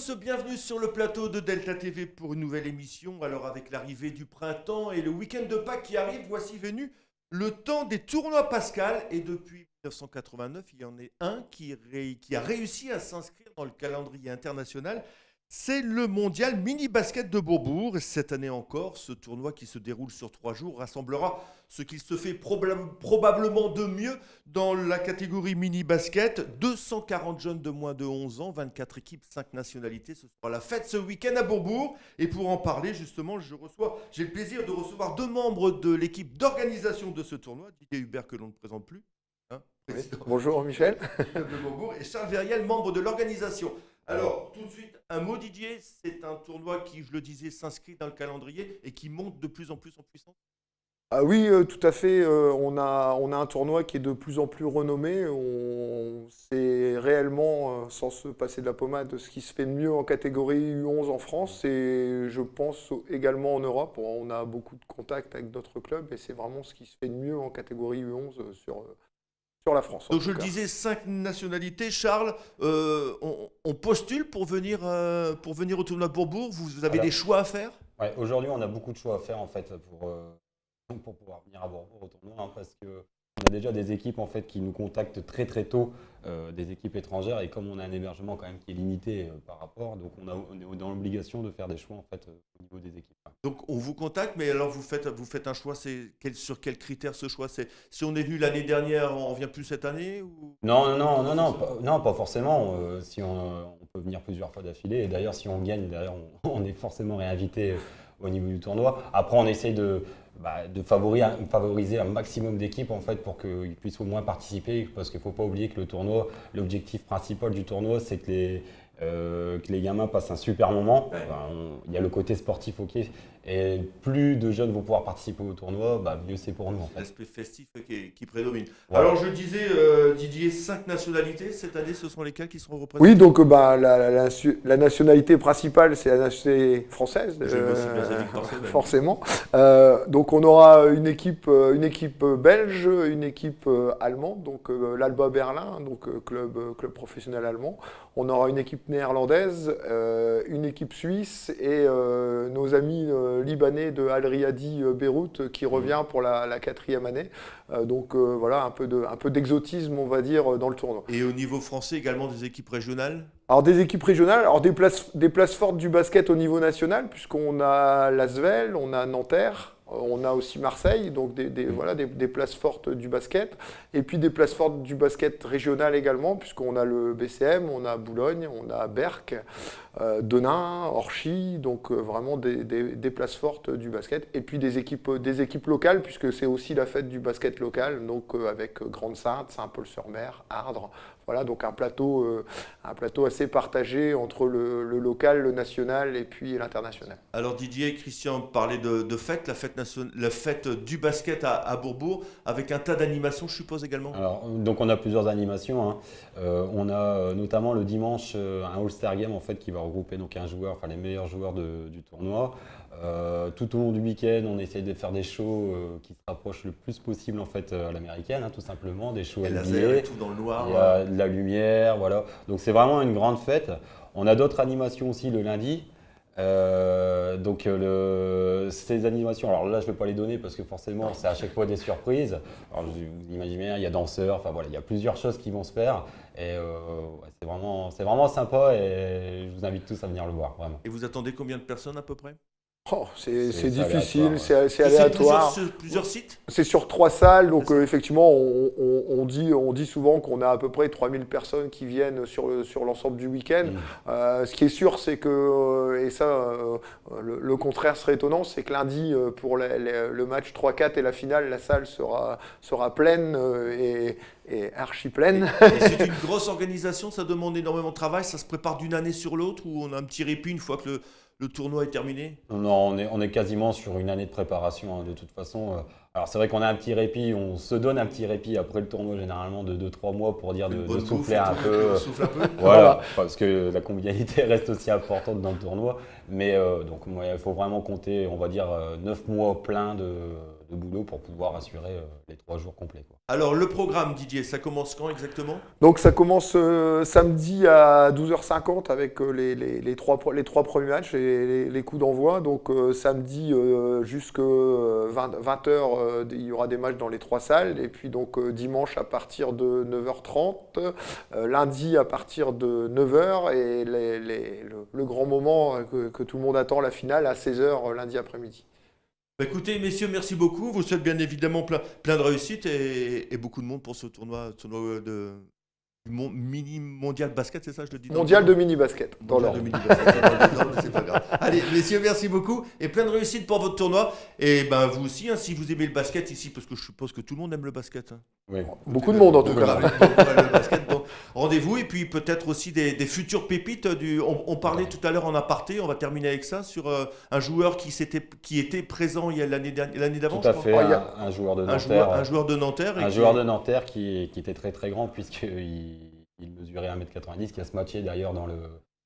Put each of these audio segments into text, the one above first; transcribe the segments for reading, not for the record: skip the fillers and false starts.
tous, bienvenue sur le plateau de Delta TV pour une nouvelle émission. Alors avec l'arrivée du printemps et le week-end de Pâques qui arrive, voici venu le temps des tournois Pascal. Et depuis 1989, il y en a un qui a réussi à s'inscrire dans le calendrier international. C'est le mondial mini basket de Bourbourg. Et cette année encore, ce tournoi qui se déroule sur 3 jours rassemblera ce qu'il se fait probablement de mieux dans la catégorie mini basket. 240 jeunes de moins de 11 ans, 24 équipes, 5 nationalités. Ce sera la fête ce week-end à Bourbourg. Et pour en parler, justement, j'ai le plaisir de recevoir 2 membres de l'équipe d'organisation de ce tournoi. Didier Hubert, que l'on ne présente plus. Oui. Bonjour Michel. De Bourbourg, et Charles Verriel, membre de l'organisation. Alors, tout de suite, un mot Didier, c'est un tournoi qui, je le disais, s'inscrit dans le calendrier et qui monte de plus en plus en puissance. Ah oui, tout à fait. On a un tournoi qui est de plus en plus renommé. C'est réellement, sans se passer de la pommade, ce qui se fait de mieux en catégorie U11 en France et je pense également en Europe. On a beaucoup de contacts avec d'autres clubs et c'est vraiment ce qui se fait de mieux en catégorie U11 sur la France. Donc je le disais, 5 nationalités. Charles, on postule pour venir au tournoi de Bourbourg. Vous avez des choix à faire? Ouais, aujourd'hui, on a beaucoup de choix à faire en fait pour pouvoir venir à Bourbourg au tournoi, hein, parce que on a déjà des équipes en fait qui nous contactent très très tôt, des équipes étrangères, et comme on a un hébergement quand même qui est limité par rapport, donc on est dans l'obligation de faire des choix en fait au niveau des équipes. Donc on vous contacte, mais alors vous faites un choix, sur quels critères ce choix? C'est si on est venu l'année dernière, on revient plus cette année ou... Non, pas forcément. Si on peut venir plusieurs fois d'affilée, et d'ailleurs si on gagne, on est forcément réinvité au niveau du tournoi. Après, on essaye de favoriser un maximum d'équipes en fait pour qu'ils puissent au moins participer, parce qu'il ne faut pas oublier que le tournoi, l'objectif principal du tournoi, c'est que les gamins passent un super moment. Ouais. Il y a le côté sportif, ok, et plus de jeunes vont pouvoir participer au tournoi, mieux c'est pour nous en fait. L'aspect festif qui prédomine. Voilà. Alors je disais, Didier, 5 nationalités, cette année ce sont lesquelles qui seront représentées? Oui, donc la nationalité principale, c'est la nationalité française, Je me suis bien avis que forcément. Donc on aura une équipe belge, une équipe allemande, donc l'Alba Berlin, donc club professionnel allemand. On aura une équipe néerlandaise, une équipe suisse et nos amis libanais de Al Riyadi Beyrouth qui revient pour la 4e année. Donc voilà, un peu d'exotisme, on va dire, dans le tournoi. Et au niveau français également des équipes régionales? Alors des équipes régionales, alors des places fortes du basket au niveau national, puisqu'on a l'Asvel, on a Nanterre, on a aussi Marseille, donc des places fortes du basket. Et puis des places fortes du basket régional également, puisqu'on a le BCM, on a Boulogne, on a Berck, Denain, Orchy, donc vraiment des places fortes du basket. Et puis des équipes locales, puisque c'est aussi la fête du basket local, donc avec Grande-Sainte, Saint-Paul-sur-Mer, Ardres. Voilà, donc un plateau assez partagé entre le local, le national et puis l'international. Alors Didier et Christian parlaient de fête, la fête du basket à Bourbourg, avec un tas d'animations, je suppose également. Alors, donc on a plusieurs animations, hein. On a notamment le dimanche un All-Star Game en fait qui va regrouper donc les meilleurs joueurs du tournoi. Tout au long du week-end, on essaye de faire des shows qui se rapprochent le plus possible en fait à l'américaine, hein, tout simplement, des shows laser et tout dans le noir. Il y a de la lumière, voilà. Donc c'est vraiment une grande fête. On a d'autres animations aussi le lundi. Ces animations, alors là je ne vais pas les donner parce que forcément c'est à chaque fois des surprises. Alors vous imaginez, il y a danseurs, enfin voilà, il y a plusieurs choses qui vont se faire et c'est vraiment sympa et je vous invite tous à venir le voir vraiment. Et vous attendez combien de personnes à peu près? C'est difficile, aléatoire, c'est aléatoire. Plusieurs sites? C'est sur 3 salles, donc effectivement, on dit souvent qu'on a à peu près 3000 personnes qui viennent sur l'ensemble du week-end. Ce qui est sûr, c'est que, et ça, le contraire serait étonnant, c'est que lundi, pour le match 3-4 et la finale, la salle sera pleine et archi pleine. Et c'est une grosse organisation, ça demande énormément de travail, ça se prépare d'une année sur l'autre ou on a un petit répit une fois que le tournoi est terminé? Non, on est quasiment sur une année de préparation, hein, de toute façon. Alors c'est vrai qu'on a un petit répit, on se donne un petit répit après le tournoi généralement de 2-3 mois pour dire de souffler un peu. Voilà, parce que la convivialité reste aussi importante dans le tournoi. Mais donc il faut vraiment compter, on va dire, 9 mois pleins de boulot pour pouvoir assurer les 3 jours complets, quoi. Alors, le programme, Didier, ça commence quand exactement? Donc ça commence samedi à 12h50 avec les trois premiers matchs et les coups d'envoi. Donc samedi jusqu'à 20h, il y aura des matchs dans les 3 salles. Et puis donc dimanche à partir de 9h30, lundi à partir de 9h et le grand moment que tout le monde attend, la finale à 16h lundi après-midi. Bah, écoutez, messieurs, merci beaucoup. Vous souhaite bien évidemment plein de réussite et beaucoup de monde pour ce tournoi mini mondial basket, c'est ça, je le dis? Mondial de mini-basket, dans Mondial de l'ordre. mini-basket, dans l'ordre, c'est pas grave. Allez, messieurs, merci beaucoup et plein de réussite pour votre tournoi. Et ben vous aussi, hein, si vous aimez le basket ici, parce que je suppose que tout le monde aime le basket. Hein. Oui. Beaucoup de monde en tout Donc, cas. le basket, donc, rendez-vous et puis peut-être aussi des futures pépites. On parlait tout à l'heure en aparté, on va terminer avec ça, sur un joueur qui était présent il y a l'année d'avant. Tout à je fait, crois. un joueur de Un Nanterre. un joueur de Nanterre. Un joueur de Nanterre qui était très très grand puisqu'il mesurait 1m90, qui a se matché d'ailleurs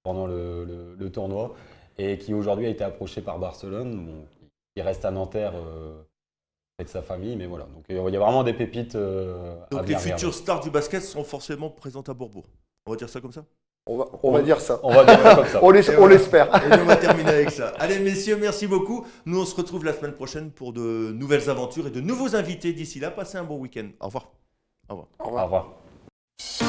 pendant le tournoi et qui aujourd'hui a été approché par Barcelone, bon, qui reste à Nanterre avec sa famille, mais voilà. Donc il y a vraiment des pépites à Donc les venir futures regarder. stars du basket sont forcément présentes à Bourbourg. On va dire ça comme ça? On va dire ça. On va dire ça comme ça. On Et voilà. l'espère. Et on va terminer avec ça. Allez messieurs, merci beaucoup. Nous on se retrouve la semaine prochaine pour de nouvelles aventures et de nouveaux invités. D'ici là, passez un bon week-end. Au revoir. Au revoir. Au Au revoir. revoir.